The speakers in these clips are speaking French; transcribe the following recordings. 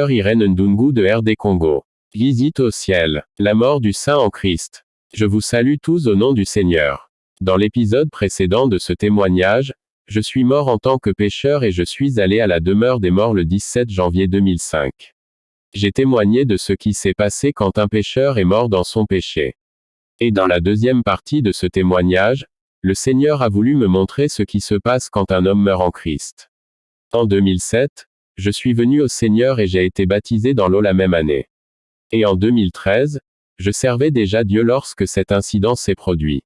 Irène Ndungu de RD Congo. Visite au ciel. La mort du saint en Christ. Je vous salue tous au nom du Seigneur. Dans l'épisode précédent de ce témoignage, je suis mort en tant que pécheur et je suis allé à la demeure des morts le 17 janvier 2005. J'ai témoigné de ce qui s'est passé quand un pécheur est mort dans son péché. Et dans la deuxième partie de ce témoignage, le Seigneur a voulu me montrer ce qui se passe quand un homme meurt en Christ. En 2007, je suis venu au Seigneur et j'ai été baptisé dans l'eau la même année. Et en 2013, je servais déjà Dieu lorsque cet incident s'est produit.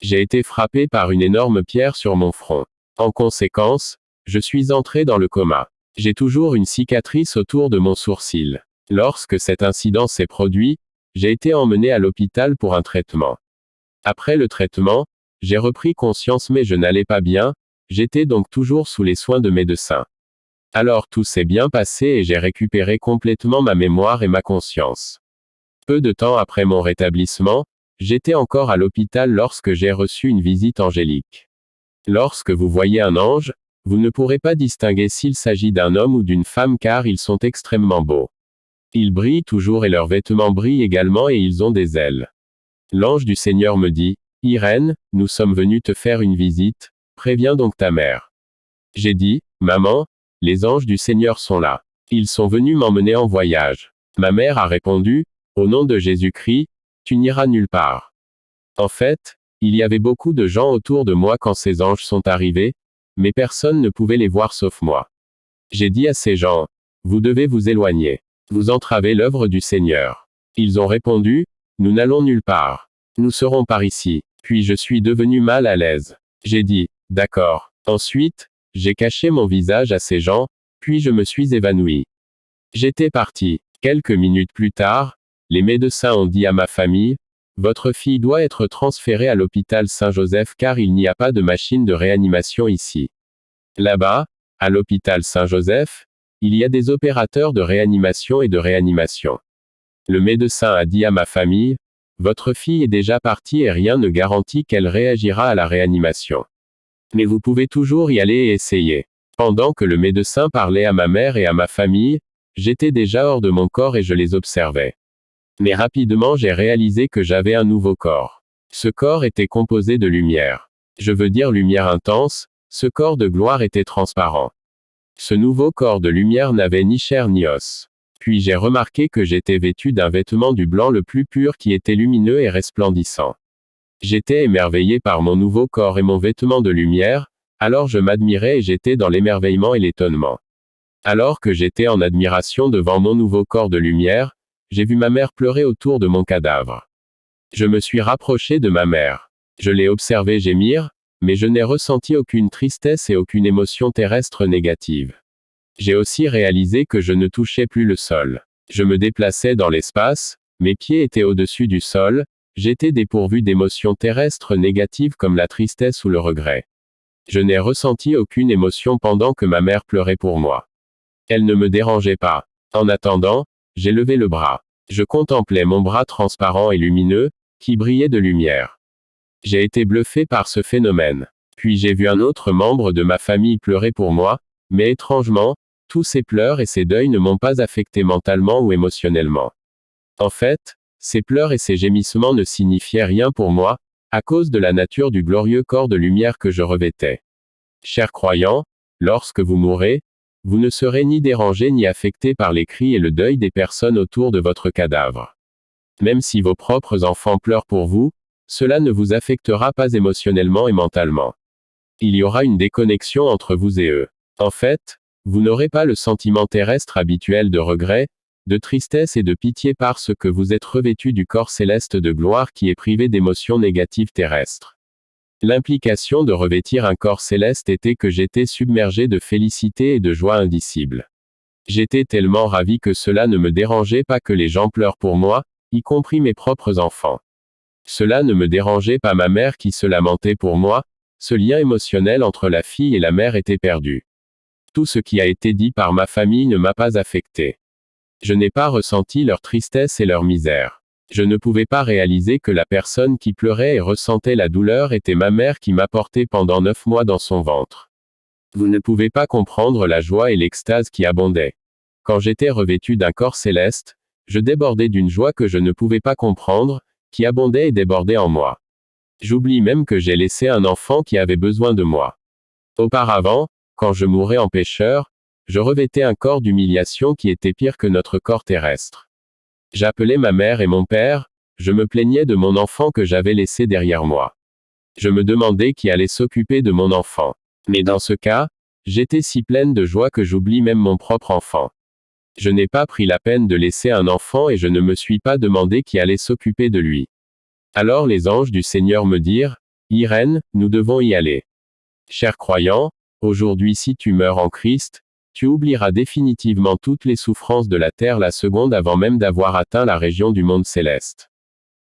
J'ai été frappé par une énorme pierre sur mon front. En conséquence, je suis entré dans le coma. J'ai toujours une cicatrice autour de mon sourcil. Lorsque cet incident s'est produit, j'ai été emmené à l'hôpital pour un traitement. Après le traitement, j'ai repris conscience mais je n'allais pas bien, j'étais donc toujours sous les soins de médecins. Alors tout s'est bien passé et j'ai récupéré complètement ma mémoire et ma conscience. Peu de temps après mon rétablissement, j'étais encore à l'hôpital lorsque j'ai reçu une visite angélique. Lorsque vous voyez un ange, vous ne pourrez pas distinguer s'il s'agit d'un homme ou d'une femme car ils sont extrêmement beaux. Ils brillent toujours et leurs vêtements brillent également et ils ont des ailes. L'ange du Seigneur me dit, « Irène, nous sommes venus te faire une visite, préviens donc ta mère. » J'ai dit, « Maman, les anges du Seigneur sont là. Ils sont venus m'emmener en voyage. » Ma mère a répondu, « Au nom de Jésus-Christ, tu n'iras nulle part. » En fait, il y avait beaucoup de gens autour de moi quand ces anges sont arrivés, mais personne ne pouvait les voir sauf moi. J'ai dit à ces gens, « Vous devez vous éloigner. Vous entravez l'œuvre du Seigneur. » Ils ont répondu, « Nous n'allons nulle part. Nous serons par ici. » Puis je suis devenu mal à l'aise. J'ai dit, « D'accord. » Ensuite, j'ai caché mon visage à ces gens, puis je me suis évanoui. J'étais parti. Quelques minutes plus tard, les médecins ont dit à ma famille, « Votre fille doit être transférée à l'hôpital Saint-Joseph car il n'y a pas de machine de réanimation ici. » Là-bas, à l'hôpital Saint-Joseph, il y a des opérateurs de réanimation et de réanimation. Le médecin a dit à ma famille, « Votre fille est déjà partie et rien ne garantit qu'elle réagira à la réanimation. Mais vous pouvez toujours y aller et essayer. » Pendant que le médecin parlait à ma mère et à ma famille, j'étais déjà hors de mon corps et je les observais. Mais rapidement j'ai réalisé que j'avais un nouveau corps. Ce corps était composé de lumière. Je veux dire lumière intense, ce corps de gloire était transparent. Ce nouveau corps de lumière n'avait ni chair ni os. Puis j'ai remarqué que j'étais vêtu d'un vêtement du blanc le plus pur qui était lumineux et resplendissant. J'étais émerveillé par mon nouveau corps et mon vêtement de lumière, alors je m'admirais et j'étais dans l'émerveillement et l'étonnement. Alors que j'étais en admiration devant mon nouveau corps de lumière, j'ai vu ma mère pleurer autour de mon cadavre. Je me suis rapproché de ma mère. Je l'ai observée gémir, mais je n'ai ressenti aucune tristesse et aucune émotion terrestre négative. J'ai aussi réalisé que je ne touchais plus le sol. Je me déplaçais dans l'espace, mes pieds étaient au-dessus du sol, j'étais dépourvu d'émotions terrestres négatives comme la tristesse ou le regret. Je n'ai ressenti aucune émotion pendant que ma mère pleurait pour moi. Elle ne me dérangeait pas. En attendant, j'ai levé le bras. Je contemplais mon bras transparent et lumineux, qui brillait de lumière. J'ai été bluffé par ce phénomène. Puis j'ai vu un autre membre de ma famille pleurer pour moi, mais étrangement, tous ces pleurs et ces deuils ne m'ont pas affecté mentalement ou émotionnellement. En fait, ces pleurs et ces gémissements ne signifiaient rien pour moi, à cause de la nature du glorieux corps de lumière que je revêtais. Chers croyants, lorsque vous mourrez, vous ne serez ni dérangés ni affectés par les cris et le deuil des personnes autour de votre cadavre. Même si vos propres enfants pleurent pour vous, cela ne vous affectera pas émotionnellement et mentalement. Il y aura une déconnexion entre vous et eux. En fait, vous n'aurez pas le sentiment terrestre habituel de regret, de tristesse et de pitié parce que vous êtes revêtu du corps céleste de gloire qui est privé d'émotions négatives terrestres. L'implication de revêtir un corps céleste était que j'étais submergé de félicité et de joie indicible. J'étais tellement ravi que cela ne me dérangeait pas que les gens pleurent pour moi, y compris mes propres enfants. Cela ne me dérangeait pas ma mère qui se lamentait pour moi, ce lien émotionnel entre la fille et la mère était perdu. Tout ce qui a été dit par ma famille ne m'a pas affecté. Je n'ai pas ressenti leur tristesse et leur misère. Je ne pouvais pas réaliser que la personne qui pleurait et ressentait la douleur était ma mère qui m'a porté pendant 9 mois dans son ventre. Vous ne pouvez pas comprendre la joie et l'extase qui abondaient. quand j'étais revêtu d'un corps céleste, je débordais d'une joie que je ne pouvais pas comprendre, qui abondait et débordait en moi. J'oublie même que j'ai laissé un enfant qui avait besoin de moi. Auparavant, quand je mourais en pécheur, je revêtais un corps d'humiliation qui était pire que notre corps terrestre. J'appelais ma mère et mon père, je me plaignais de mon enfant que j'avais laissé derrière moi. Je me demandais qui allait s'occuper de mon enfant. Mais dans ce cas, j'étais si pleine de joie que j'oublie même mon propre enfant. Je n'ai pas pris la peine de laisser un enfant et je ne me suis pas demandé qui allait s'occuper de lui. Alors les anges du Seigneur me dirent, Irène, nous devons y aller. Cher croyant, aujourd'hui si tu meurs en Christ, tu oublieras définitivement toutes les souffrances de la terre la seconde avant même d'avoir atteint la région du monde céleste.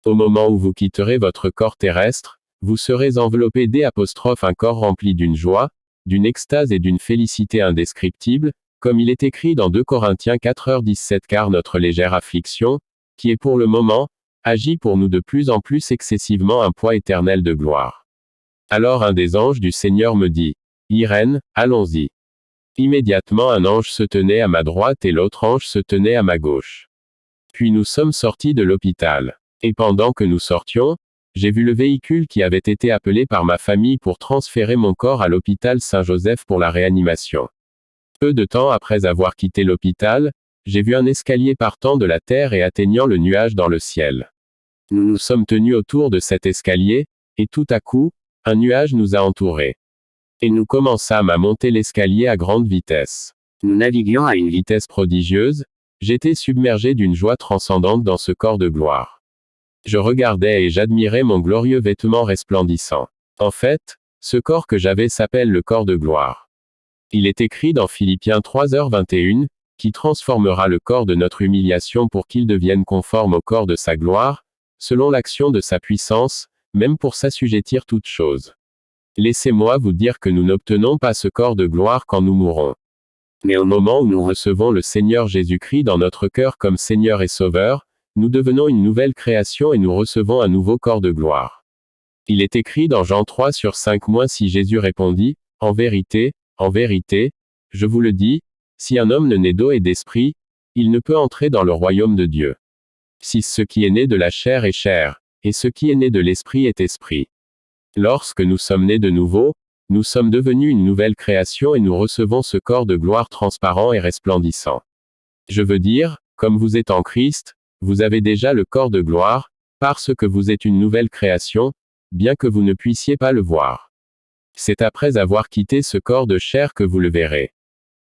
Au moment où vous quitterez votre corps terrestre, vous serez enveloppé un corps rempli d'une joie, d'une extase et d'une félicité indescriptible, comme il est écrit dans 2 Corinthiens 4h17 car notre légère affliction, qui est pour le moment, agit pour nous de plus en plus excessivement un poids éternel de gloire. Alors un des anges du Seigneur me dit, Irène, allons-y. Immédiatement un ange se tenait à ma droite et l'autre ange se tenait à ma gauche. Puis nous sommes sortis de l'hôpital. Et pendant que nous sortions, j'ai vu le véhicule qui avait été appelé par ma famille pour transférer mon corps à l'hôpital Saint-Joseph pour la réanimation. Peu de temps après avoir quitté l'hôpital, j'ai vu un escalier partant de la terre et atteignant le nuage dans le ciel. Nous nous sommes tenus autour de cet escalier, et tout à coup, un nuage nous a entourés. Et nous commençâmes à monter l'escalier à grande vitesse. Nous naviguions à une vitesse prodigieuse, j'étais submergé d'une joie transcendante dans ce corps de gloire. Je regardais et j'admirais mon glorieux vêtement resplendissant. En fait, ce corps que j'avais s'appelle le corps de gloire. Il est écrit dans Philippiens 3h21, qui transformera le corps de notre humiliation pour qu'il devienne conforme au corps de sa gloire, selon l'action de sa puissance, même pour s'assujettir toutes choses. Laissez-moi vous dire que nous n'obtenons pas ce corps de gloire quand nous mourrons. Mais au moment où nous recevons le Seigneur Jésus-Christ dans notre cœur comme Seigneur et Sauveur, nous devenons une nouvelle création et nous recevons un nouveau corps de gloire. Il est écrit dans Jean 3/5 si Jésus répondit, en vérité, je vous le dis, si un homme ne naît d'eau et d'esprit, il ne peut entrer dans le royaume de Dieu. Si ce qui est né de la chair est chair, et ce qui est né de l'esprit est esprit. Lorsque nous sommes nés de nouveau, nous sommes devenus une nouvelle création et nous recevons ce corps de gloire transparent et resplendissant. Je veux dire, comme vous êtes en Christ, vous avez déjà le corps de gloire, parce que vous êtes une nouvelle création, bien que vous ne puissiez pas le voir. C'est après avoir quitté ce corps de chair que vous le verrez.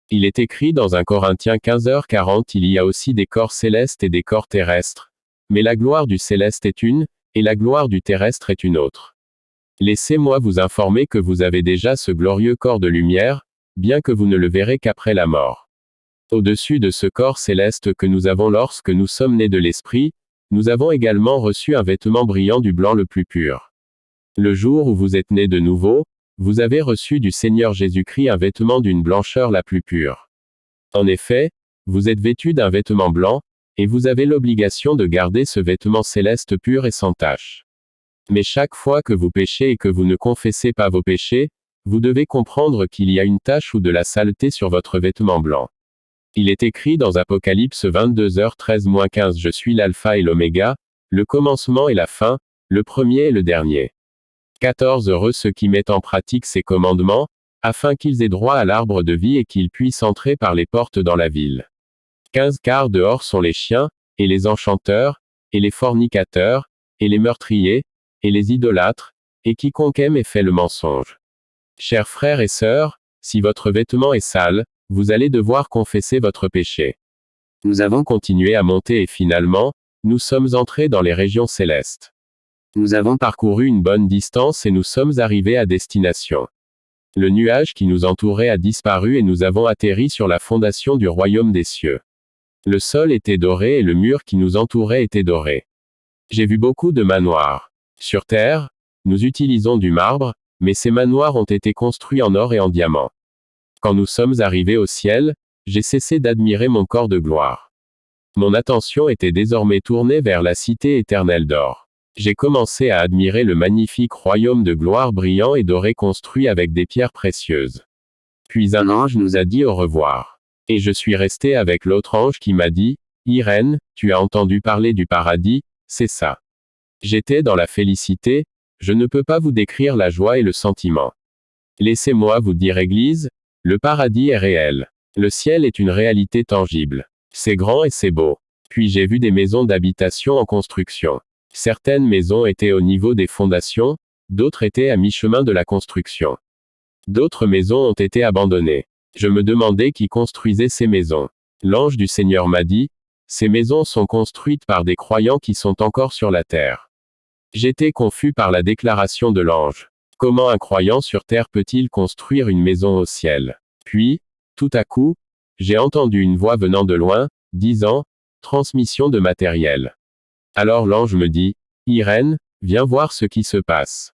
Il est écrit dans 1 Corinthiens 15h40 il y a aussi des corps célestes et des corps terrestres. Mais la gloire du céleste est une, et la gloire du terrestre est une autre. Laissez-moi vous informer que vous avez déjà ce glorieux corps de lumière, bien que vous ne le verrez qu'après la mort. Au-dessus de ce corps céleste que nous avons lorsque nous sommes nés de l'Esprit, nous avons également reçu un vêtement brillant du blanc le plus pur. Le jour où vous êtes nés de nouveau, vous avez reçu du Seigneur Jésus-Christ un vêtement d'une blancheur la plus pure. En effet, vous êtes vêtus d'un vêtement blanc, et vous avez l'obligation de garder ce vêtement céleste pur et sans tache. Mais chaque fois que vous péchez et que vous ne confessez pas vos péchés, vous devez comprendre qu'il y a une tache ou de la saleté sur votre vêtement blanc. Il est écrit dans Apocalypse 22h13-15 Je suis l'alpha et l'oméga, le commencement et la fin, le premier et le dernier. 14 Heureux ceux qui mettent en pratique ces commandements, afin qu'ils aient droit à l'arbre de vie et qu'ils puissent entrer par les portes dans la ville. 15 Car dehors sont les chiens, et les enchanteurs, et les fornicateurs, et les meurtriers, et les idolâtres, et quiconque aime et fait le mensonge. Chers frères et sœurs, si votre vêtement est sale, vous allez devoir confesser votre péché. Nous avons continué à monter et finalement, nous sommes entrés dans les régions célestes. Nous avons parcouru une bonne distance et nous sommes arrivés à destination. Le nuage qui nous entourait a disparu et nous avons atterri sur la fondation du royaume des cieux. Le sol était doré et le mur qui nous entourait était doré. J'ai vu beaucoup de manoirs. Sur terre, nous utilisons du marbre, mais ces manoirs ont été construits en or et en diamant. Quand nous sommes arrivés au ciel, j'ai cessé d'admirer mon corps de gloire. Mon attention était désormais tournée vers la cité éternelle d'or. J'ai commencé à admirer le magnifique royaume de gloire brillant et doré construit avec des pierres précieuses. Puis un ange nous a dit au revoir. Et je suis resté avec l'autre ange qui m'a dit, Irène, tu as entendu parler du paradis, c'est ça. J'étais dans la félicité, je ne peux pas vous décrire la joie et le sentiment. Laissez-moi vous dire Église, le paradis est réel. Le ciel est une réalité tangible. C'est grand et c'est beau. Puis j'ai vu des maisons d'habitation en construction. Certaines maisons étaient au niveau des fondations, d'autres étaient à mi-chemin de la construction. D'autres maisons ont été abandonnées. Je me demandais qui construisait ces maisons. L'ange du Seigneur m'a dit, ces maisons sont construites par des croyants qui sont encore sur la terre. J'étais confus par la déclaration de l'ange. Comment un croyant sur terre peut-il construire une maison au ciel? Puis, tout à coup, j'ai entendu une voix venant de loin, disant, transmission de matériel. Alors l'ange me dit, Irène, viens voir ce qui se passe.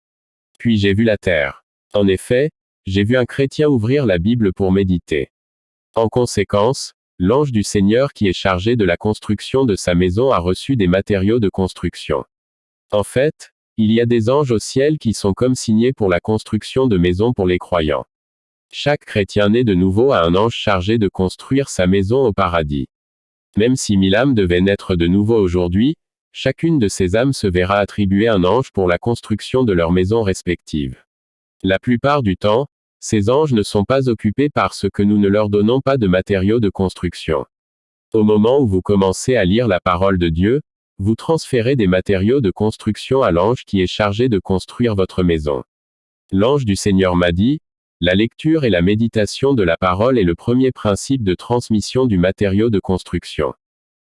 Puis j'ai vu la terre. En effet, j'ai vu un chrétien ouvrir la Bible pour méditer. En conséquence, l'ange du Seigneur qui est chargé de la construction de sa maison a reçu des matériaux de construction. En fait, il y a des anges au ciel qui sont comme signés pour la construction de maisons pour les croyants. Chaque chrétien né de nouveau a un ange chargé de construire sa maison au paradis. Même si 1000 âmes devaient naître de nouveau aujourd'hui, chacune de ces âmes se verra attribuer un ange pour la construction de leur maison respective. La plupart du temps, ces anges ne sont pas occupés parce que nous ne leur donnons pas de matériaux de construction. Au moment où vous commencez à lire la parole de Dieu, vous transférez des matériaux de construction à l'ange qui est chargé de construire votre maison. L'ange du Seigneur m'a dit, la lecture et la méditation de la parole est le premier principe de transmission du matériau de construction.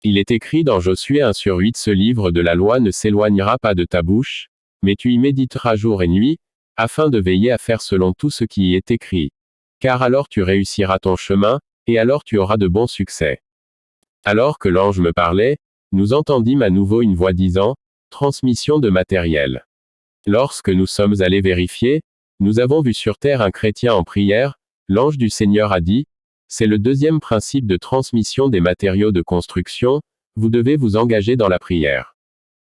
Il est écrit dans Josué 1/8, ce livre de la loi ne s'éloignera pas de ta bouche, mais tu y méditeras jour et nuit, afin de veiller à faire selon tout ce qui y est écrit. Car alors tu réussiras ton chemin, et alors tu auras de bons succès. Alors que l'ange me parlait, nous entendîmes à nouveau une voix disant, transmission de matériel. Lorsque nous sommes allés vérifier, nous avons vu sur terre un chrétien en prière, l'ange du Seigneur a dit, c'est le deuxième principe de transmission des matériaux de construction, vous devez vous engager dans la prière.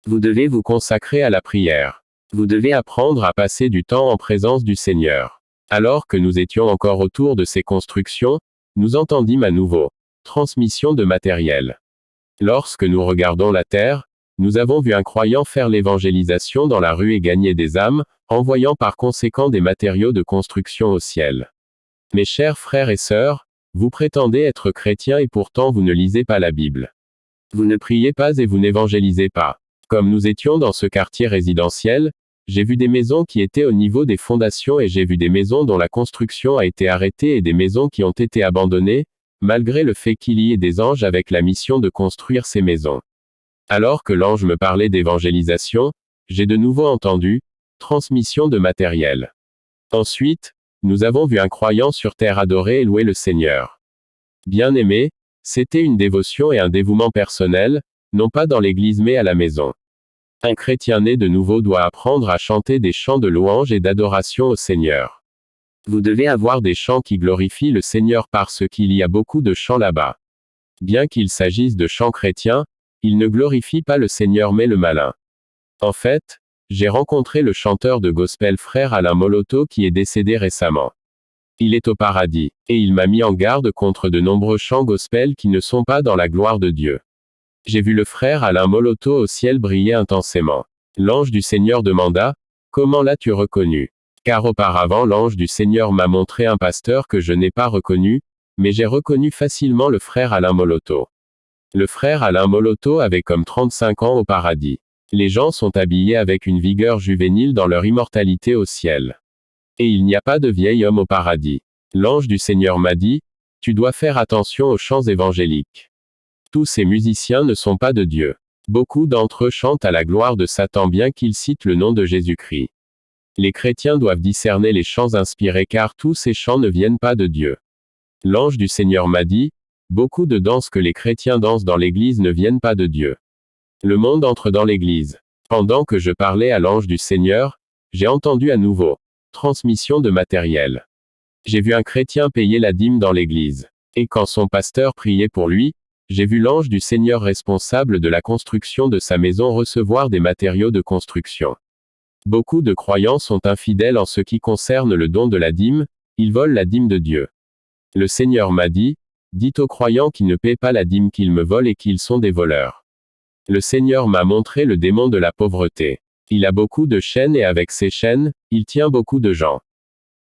Vous devez vous consacrer à la prière. Vous devez apprendre à passer du temps en présence du Seigneur. Alors que nous étions encore autour de ces constructions, nous entendîmes à nouveau, transmission de matériel. Lorsque nous regardons la terre, nous avons vu un croyant faire l'évangélisation dans la rue et gagner des âmes, envoyant par conséquent des matériaux de construction au ciel. Mes chers frères et sœurs, vous prétendez être chrétiens et pourtant vous ne lisez pas la Bible. Vous ne priez pas et vous n'évangélisez pas. Comme nous étions dans ce quartier résidentiel, j'ai vu des maisons qui étaient au niveau des fondations et j'ai vu des maisons dont la construction a été arrêtée et des maisons qui ont été abandonnées, malgré le fait qu'il y ait des anges avec la mission de construire ces maisons. Alors que l'ange me parlait d'évangélisation, j'ai de nouveau entendu, transmission de matériel. Ensuite, nous avons vu un croyant sur terre adorer et louer le Seigneur. Bien-aimé, c'était une dévotion et un dévouement personnel, non pas dans l'église mais à la maison. Un chrétien né de nouveau doit apprendre à chanter des chants de louange et d'adoration au Seigneur. Vous devez avoir des chants qui glorifient le Seigneur parce qu'il y a beaucoup de chants là-bas. Bien qu'il s'agisse de chants chrétiens, ils ne glorifient pas le Seigneur mais le malin. En fait, j'ai rencontré le chanteur de gospel frère Alain Moloto qui est décédé récemment. Il est au paradis, et il m'a mis en garde contre de nombreux chants gospel qui ne sont pas dans la gloire de Dieu. J'ai vu le frère Alain Moloto au ciel briller intensément. L'ange du Seigneur demanda, comment l'as-tu reconnu? Car auparavant l'ange du Seigneur m'a montré un pasteur que je n'ai pas reconnu, mais j'ai reconnu facilement le frère Alain Moloto. Le frère Alain Moloto avait comme 35 ans au paradis. Les gens sont habillés avec une vigueur juvénile dans leur immortalité au ciel. Et il n'y a pas de vieil homme au paradis. L'ange du Seigneur m'a dit, tu dois faire attention aux chants évangéliques. Tous ces musiciens ne sont pas de Dieu. Beaucoup d'entre eux chantent à la gloire de Satan bien qu'ils citent le nom de Jésus-Christ. Les chrétiens doivent discerner les chants inspirés car tous ces chants ne viennent pas de Dieu. L'ange du Seigneur m'a dit, beaucoup de danses que les chrétiens dansent dans l'église ne viennent pas de Dieu. Le monde entre dans l'église. Pendant que je parlais à l'ange du Seigneur, j'ai entendu à nouveau. Transmission de matériel. J'ai vu un chrétien payer la dîme dans l'église. Et quand son pasteur priait pour lui, j'ai vu l'ange du Seigneur responsable de la construction de sa maison recevoir des matériaux de construction. Beaucoup de croyants sont infidèles en ce qui concerne le don de la dîme, ils volent la dîme de Dieu. Le Seigneur m'a dit, Dites aux croyants qui ne paient pas la dîme qu'ils me volent et qu'ils sont des voleurs. Le Seigneur m'a montré le démon de la pauvreté. Il a beaucoup de chaînes et avec ces chaînes, il tient beaucoup de gens.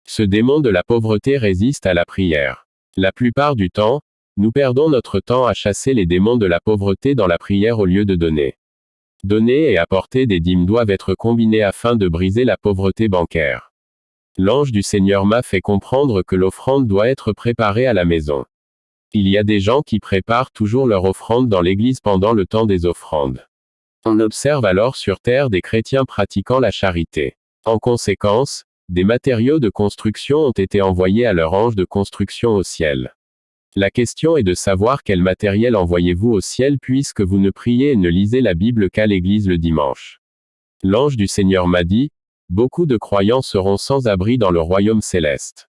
Ce démon de la pauvreté résiste à la prière. La plupart du temps, nous perdons notre temps à chasser les démons de la pauvreté dans la prière au lieu de donner. Donner et apporter des dîmes doivent être combinés afin de briser la pauvreté bancaire. L'ange du Seigneur m'a fait comprendre que l'offrande doit être préparée à la maison. Il y a des gens qui préparent toujours leur offrande dans l'église pendant le temps des offrandes. On observe alors sur terre des chrétiens pratiquant la charité. En conséquence, des matériaux de construction ont été envoyés à leur ange de construction au ciel. La question est de savoir quel matériel envoyez-vous au ciel puisque vous ne priez et ne lisez la Bible qu'à l'église le dimanche. L'ange du Seigneur m'a dit, beaucoup de croyants seront sans abri dans le royaume céleste.